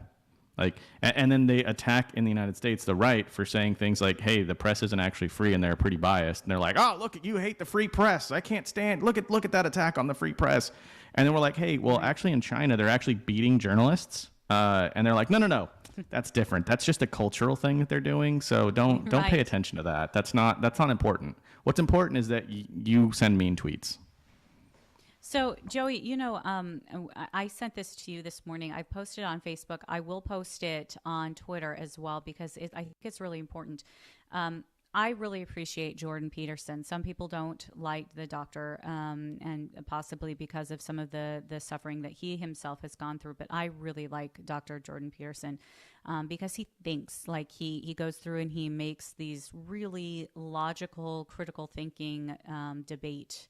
Speaker 2: Like, and then they attack in the United States the right for saying things like, "Hey, the press isn't actually free, and they're pretty biased." And they're like, "Oh, look at you, hate the free press. I can't stand. Look at that attack on the free press." And then we're like, "Hey, well, actually, in China, they're actually beating journalists." And they're like, "No, that's different. That's just a cultural thing that they're doing. So don't pay attention to that. That's not important. What's important is that you send mean tweets."
Speaker 3: So, Joey, I sent this to you this morning. I posted it on Facebook. I will post it on Twitter as well because I think it's really important. I really appreciate Jordan Peterson. Some people don't like the doctor, and possibly because of some of the suffering that he himself has gone through. But I really like Dr. Jordan Peterson because he thinks, like he goes through and he makes these really logical, critical thinking debate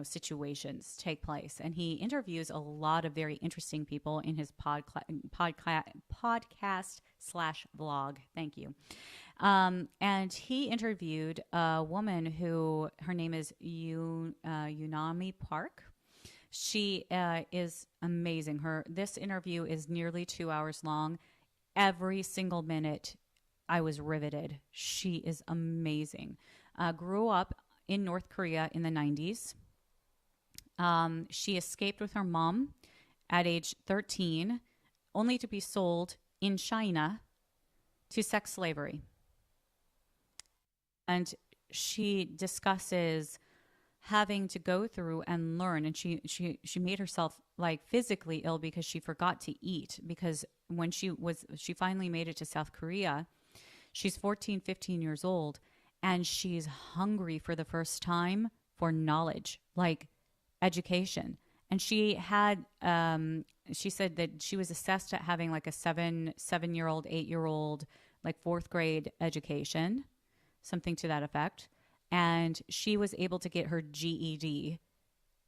Speaker 3: situations take place, and he interviews a lot of very interesting people in his podcast/vlog. Thank you. And he interviewed a woman who her name is Unami Park. She is amazing. This interview is nearly 2 hours long. Every single minute, I was riveted. She is amazing. Grew up in North Korea in the 90s. She escaped with her mom at age 13, only to be sold in China to sex slavery. And she discusses having to go through and learn. And she made herself like physically ill because she forgot to eat, because when she finally made it to South Korea, she's 14, 15 years old. And she's hungry for the first time for knowledge, like education. And she had, she said that she was assessed at having like a 7-year-old, 8-year-old, like 4th grade education, something to that effect. And she was able to get her GED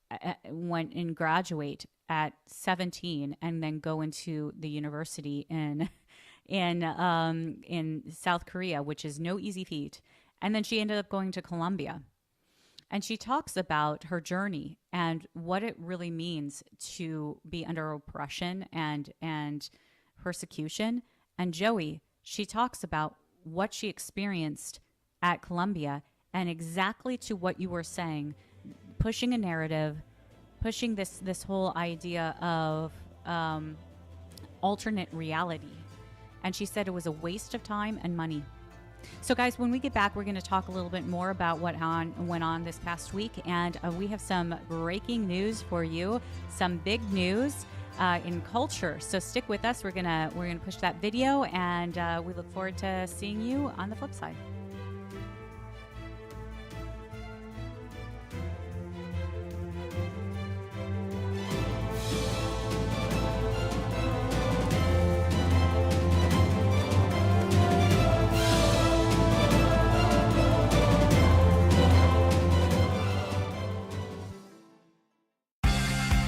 Speaker 3: and graduate at 17 and then go into the university in South Korea, which is no easy feat. And then she ended up going to Colombia. And she talks about her journey and what it really means to be under oppression and persecution. And Joey, she talks about what she experienced at Colombia, and exactly to what you were saying, pushing a narrative, pushing this whole idea of alternate reality. And she said it was a waste of time and money. So, guys, when we get back, we're going to talk a little bit more about what went on this past week. And we have some breaking news for you, some big news in culture. So stick with us. We're gonna push that video, and we look forward to seeing you on the flip side.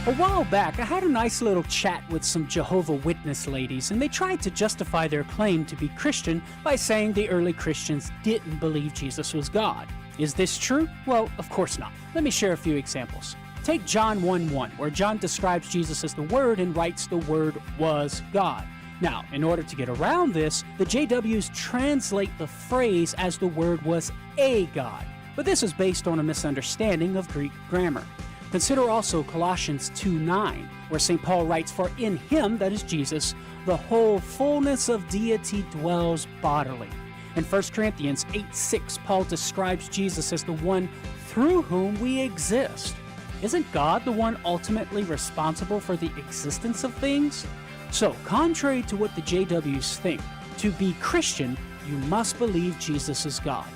Speaker 4: A while back, I had a nice little chat with some Jehovah Witness ladies, and they tried to justify their claim to be Christian by saying the early Christians didn't believe Jesus was God. Is this true? Well, of course not. Let me share a few examples. Take John 1:1, where John describes Jesus as the Word and writes the Word was God. Now, in order to get around this, the JWs translate the phrase as the Word was a God. But this is based on a misunderstanding of Greek grammar. Consider also Colossians 2:9, where St. Paul writes, "For in him," that is Jesus, "the whole fullness of deity dwells bodily." In 1 Corinthians 8:6, Paul describes Jesus as the one through whom we exist. Isn't God the one ultimately responsible for the existence of things? So, contrary to what the JWs think, to be Christian, you must believe Jesus is God.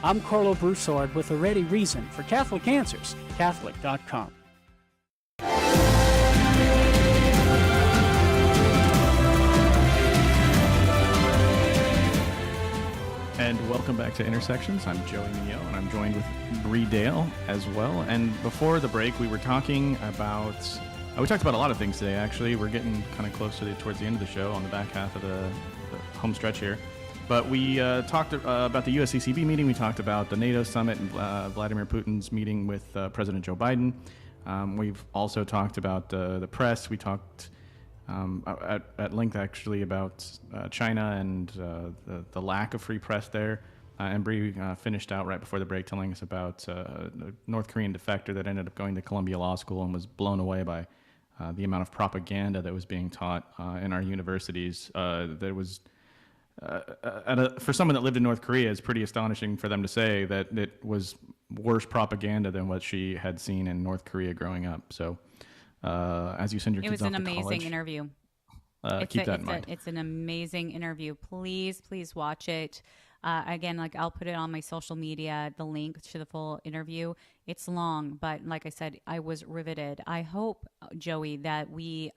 Speaker 4: I'm Carlo Broussard with a ready reason for Catholic Answers, Catholic.com.
Speaker 2: And welcome back to Intersections. I'm Joey Meugniot, and I'm joined with Bree Dail as well. And before the break, we were talking about we talked about a lot of things today. Actually, we're getting kind of close to towards the end of the show on the back half of the home stretch here. But we talked about the USCCB meeting. We talked about the NATO summit and Vladimir Putin's meeting with President Joe Biden. We've also talked about the press. We talked at length actually about China and the lack of free press there. And Bree finished out right before the break telling us about a North Korean defector that ended up going to Columbia Law School and was blown away by the amount of propaganda that was being taught in our universities. That was, for someone that lived in North Korea, it's pretty astonishing for them to say that it was worse propaganda than what she had seen in North Korea growing up. So as you send your
Speaker 3: It
Speaker 2: kids
Speaker 3: was
Speaker 2: off
Speaker 3: an
Speaker 2: to
Speaker 3: amazing
Speaker 2: college,
Speaker 3: interview.
Speaker 2: keep that in mind.
Speaker 3: It's an amazing interview. Please watch it. Again, like I'll put it on my social media, the link to the full interview. It's long, but like I said, I was riveted. I hope, Joey, that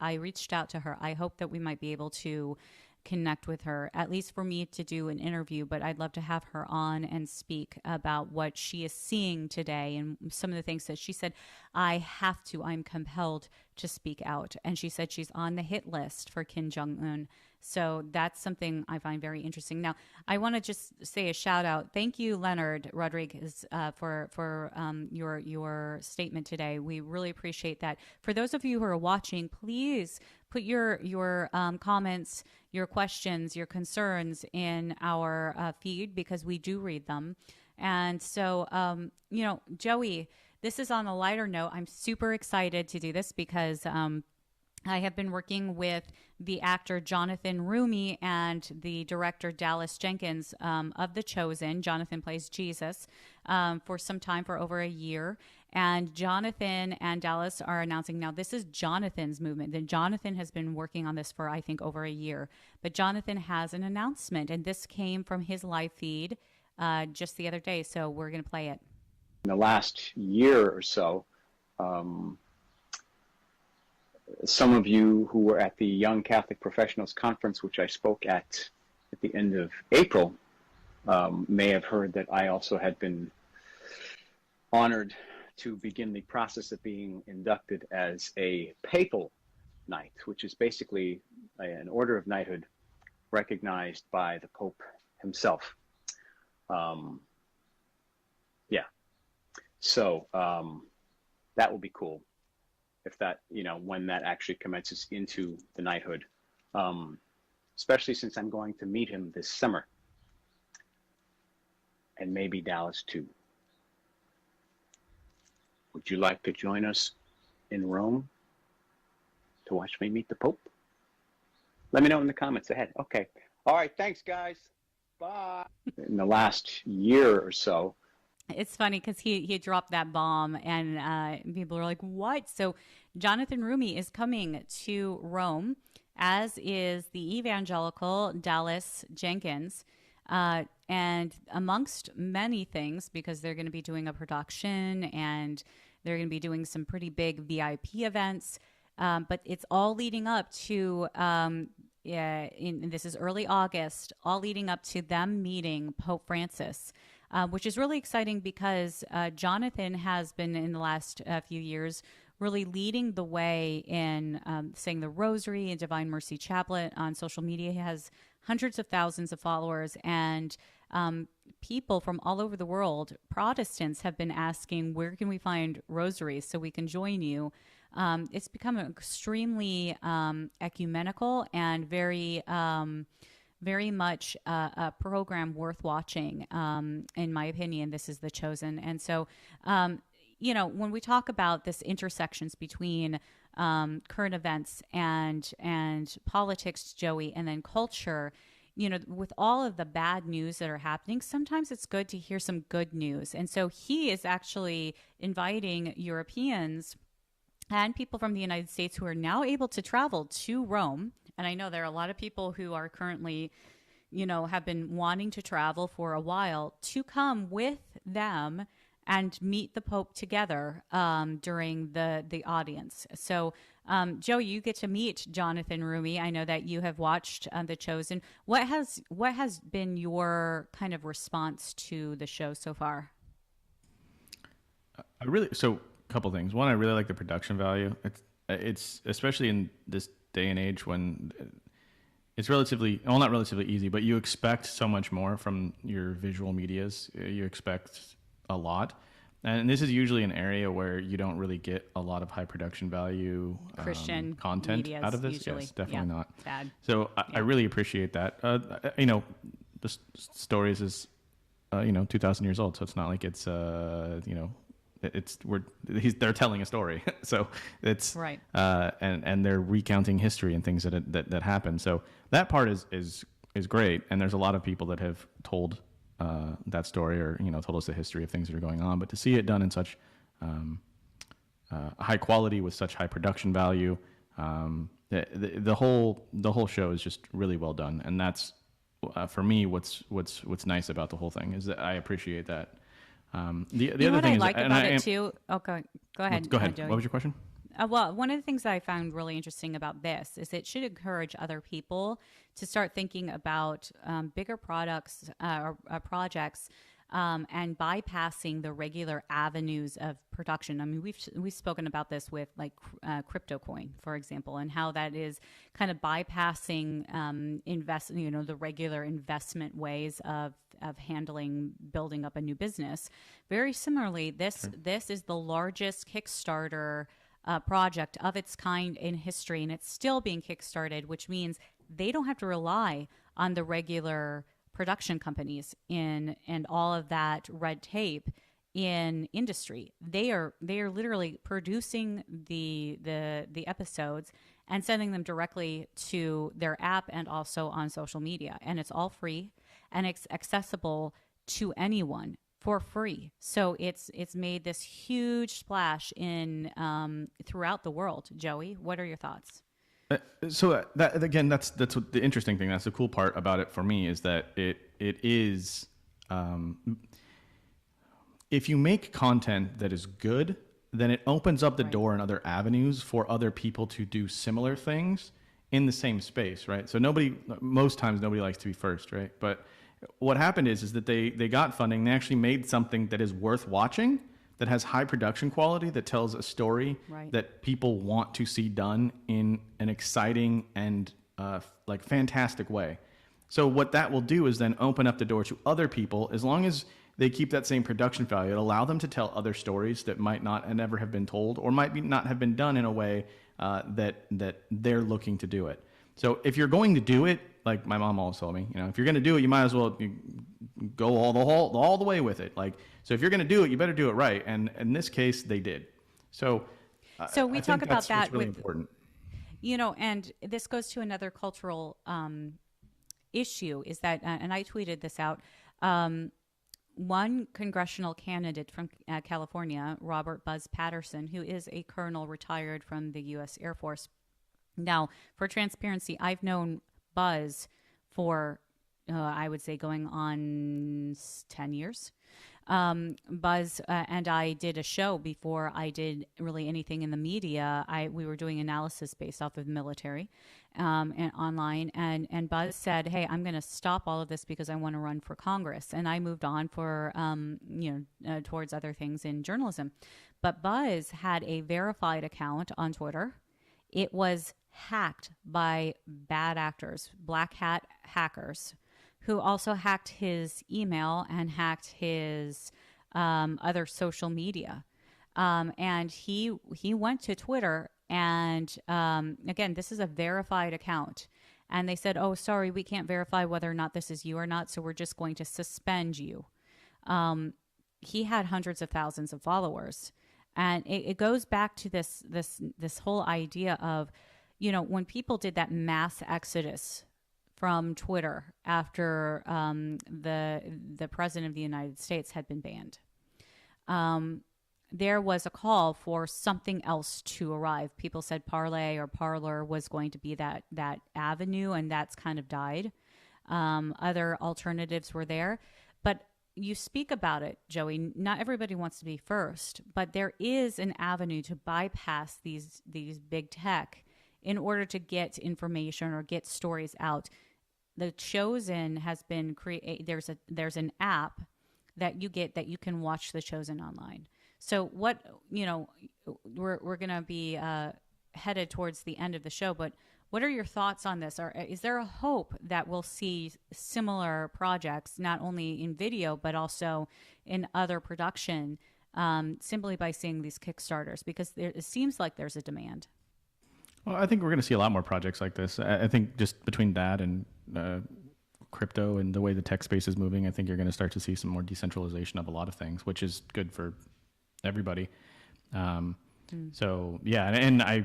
Speaker 3: I reached out to her. I hope that we might be able to connect with her, at least for me to do an interview, but I'd love to have her on and speak about what she is seeing today and some of the things that she said. I'm compelled to speak out. And she said she's on the hit list for Kim Jong-un. So that's something I find very interesting. Now, I want to just say a shout out. Thank you, Leonard Rodriguez, for your statement today. We really appreciate that. For those of you who are watching, please put your comments, your questions, your concerns in our feed, because we do read them. And so, Joey, this is on a lighter note. I'm super excited to do this because I have been working with the actor Jonathan Rumi and the director Dallas Jenkins of The Chosen. Jonathan plays Jesus for some time, for over a year. And Jonathan and Dallas are announcing now this is Jonathan's movement. Then Jonathan has been working on this for, I think, over a year. But Jonathan has an announcement, and this came from his live feed just the other day. So we're going to play it.
Speaker 7: In the last year or so, some of you who were at the Young Catholic Professionals Conference, which I spoke at the end of April, may have heard that I also had been honored to begin the process of being inducted as a papal knight, which is basically an order of knighthood recognized by the Pope himself. So that will be cool. If that, when that actually commences into the knighthood, especially since I'm going to meet him this summer, and maybe Dallas too. Would you like to join us in Rome to watch me meet the Pope? Let me know in the comments ahead. Okay. All right. Thanks, guys. Bye. In the last year or so,
Speaker 3: it's funny because he dropped that bomb and people are like, what? So Jonathan Rumi is coming to Rome, as is the evangelical Dallas Jenkins. And amongst many things, because they're going to be doing a production and they're going to be doing some pretty big VIP events. But it's all leading up to, this is early August, all leading up to them meeting Pope Francis. Which is really exciting because Jonathan has been, in the last few years, really leading the way in saying the Rosary and Divine Mercy Chaplet on social media. He has hundreds of thousands of followers, and people from all over the world, Protestants, have been asking, where can we find rosaries so we can join you? It's become extremely ecumenical and very much a program worth watching. In my opinion, this is The Chosen. And so, when we talk about this intersections between current events and politics, Joey, and then culture, with all of the bad news that are happening, sometimes it's good to hear some good news. And so he is actually inviting Europeans and people from the United States who are now able to travel to Rome. And I know there are a lot of people who are currently, have been wanting to travel for a while, to come with them and meet the Pope together during the audience. So, Joe, you get to meet Jonathan Rumi. I know that you have watched The Chosen. What has been your kind of response to the show so far?
Speaker 2: So a couple things. One, I really like the production value. It's especially in this day and age when it's not relatively easy, but you expect so much more from your visual medias. You expect a lot, And this is usually an area where you don't really get a lot of high production value
Speaker 3: Christian
Speaker 2: content
Speaker 3: medias
Speaker 2: out of this.
Speaker 3: usually.
Speaker 2: Yes, definitely not.
Speaker 3: Bad.
Speaker 2: So I really appreciate that. The stories is 2,000 years old, so it's not like it's they're telling a story. So it's
Speaker 3: Right.
Speaker 2: And they're recounting history and things that happened. So that part is great, and there's a lot of people that have told that story, or told us the history of things that are going on. But to see it done in such high quality with such high production value, the whole show is just really well done, and that's for me what's nice about the whole thing is that I appreciate that. The other
Speaker 3: what
Speaker 2: thing
Speaker 3: I
Speaker 2: is,
Speaker 3: like
Speaker 2: and
Speaker 3: about it too. Oh, go ahead.
Speaker 2: Go ahead.
Speaker 3: Joey.
Speaker 2: What was your question?
Speaker 3: Well, one of the things that I found really interesting about this is it should encourage other people to start thinking about bigger products or projects and bypassing the regular avenues of production. I mean, we've spoken about this with like crypto coin, for example, and how that is kind of bypassing the regular investment ways of handling building up a new business. Very similarly, this is the largest Kickstarter project of its kind in history, and it's still being kickstarted, which means they don't have to rely on the regular production companies and all of that red tape in industry. They are literally producing the episodes and sending them directly to their app and also on social media, and it's all free and it's accessible to anyone for free. So it's made this huge splash in throughout the world. Joey, what are your thoughts?
Speaker 2: So that again, that's what the interesting thing. That's the cool part about it for me is that it is, if you make content that is good, then it opens up the door in other avenues for other people to do similar things in the same space, right? So most times nobody likes to be first, right? But what happened is that they got funding. They actually made something that is worth watching, that has high production quality, that tells a story that people want to see done in an exciting and fantastic way. So what that will do is then open up the door to other people, as long as they keep that same production value. It'll allow them to tell other stories that might not and never have been told, or might not have been done in a way that they're looking to do it. So if you're going to do it, like my mom always told me, if you're going to do it, you might as well go all the way with it. So if you're going to do it, you better do it right. And in this case, they did. So
Speaker 3: we talk about that
Speaker 2: really
Speaker 3: with
Speaker 2: important.
Speaker 3: And this goes to another cultural issue is that, and I tweeted this out. One congressional candidate from California, Robert Buzz Patterson, who is a colonel retired from the U.S. Air Force. Now, for transparency, I've known Buzz for, I would say, going on 10 years. Buzz and I did a show before I did really anything in the media. We were doing analysis based off of the military and online. And Buzz said, "Hey, I'm going to stop all of this because I want to run for Congress." And I moved on for towards other things in journalism. But Buzz had a verified account on Twitter. It was hacked by bad actors, black hat hackers, who also hacked his email and hacked his other social media. And he went to Twitter, and again, this is a verified account. And they said, "Oh, sorry, we can't verify whether or not this is you or not, so we're just going to suspend you." He had hundreds of thousands of followers. And it goes back to this whole idea of, when people did that mass exodus from Twitter after the president of the United States had been banned, there was a call for something else to arrive. People said Parlay or Parler was going to be that avenue, and that's kind of died. Other alternatives were there. But you speak about it, Joey. Not everybody wants to be first, but there is an avenue to bypass these big tech in order to get information or get stories out. The Chosen has been created. There's an app that you get that you can watch The Chosen online. So what we're gonna be headed towards the end of the show, but what are your thoughts on this? Or is there a hope that we'll see similar projects, not only in video but also in other production, simply by seeing these Kickstarters, because it seems like there's a demand.
Speaker 2: Well, I think we're going to see a lot more projects like this. I think just between that and crypto and the way the tech space is moving, I think you're going to start to see some more decentralization of a lot of things, which is good for everybody. So yeah, and I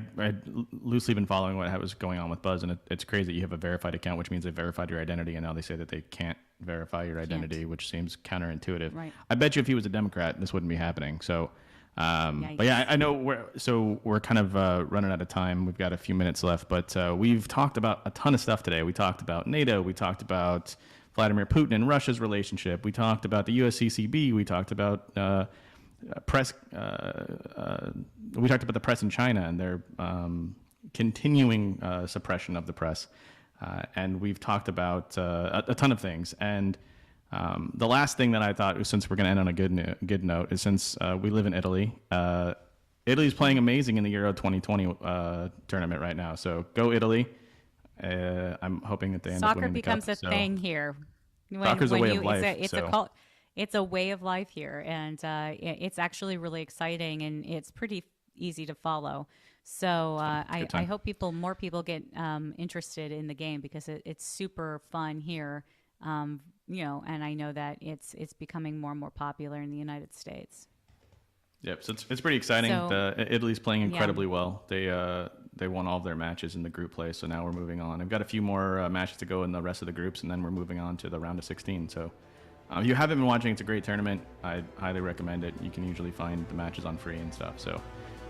Speaker 2: loosely been following what was going on with Buzz, and it's crazy that you have a verified account, which means they verified your identity, and now they say that they can't verify your identity, which seems counterintuitive.
Speaker 3: Right.
Speaker 2: I bet you if he was a Democrat, this wouldn't be happening. So, but yeah, I know we're kind of running out of time. We've got a few minutes left, but we've talked about a ton of stuff today. We talked about NATO. We talked about Vladimir Putin and Russia's relationship. We talked about the USCCB. We talked about press. We talked about the press in China and their continuing suppression of the press, and we've talked about a ton of things. And the last thing that I thought, since we're going to end on a good note, is since we live in Italy. Italy's playing amazing in the Euro 2020 tournament right now. So go Italy! I'm hoping that they end up winning the cup.
Speaker 3: Soccer becomes a thing here.
Speaker 2: Soccer's a way of life.
Speaker 3: It's a way of life here, and it's actually really exciting, and it's pretty easy to follow. So I hope more people get interested in the game, because it's super fun here. And I know that it's becoming more and more popular in the United States.
Speaker 2: Yep, so it's pretty exciting.
Speaker 3: So,
Speaker 2: Italy's playing incredibly well. They won all of their matches in the group play, so now we're moving on. I've got a few more matches to go in the rest of the groups, and then we're moving on to the round of 16. So if you haven't been watching, it's a great tournament. I highly recommend it. You can usually find the matches on free and stuff. So,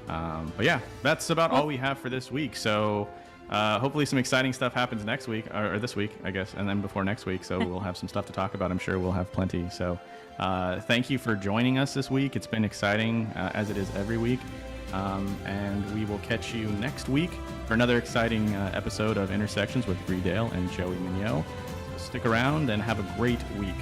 Speaker 2: but yeah, that's about all we have for this week. So hopefully some exciting stuff happens next week, or this week, I guess, and then before next week. So we'll have some stuff to talk about. I'm sure we'll have plenty. So thank you for joining us this week. It's been exciting, as it is every week. And we will catch you next week for another exciting episode of Intersections with Bree Dail and Joey Meugniot. So stick around and have a great week.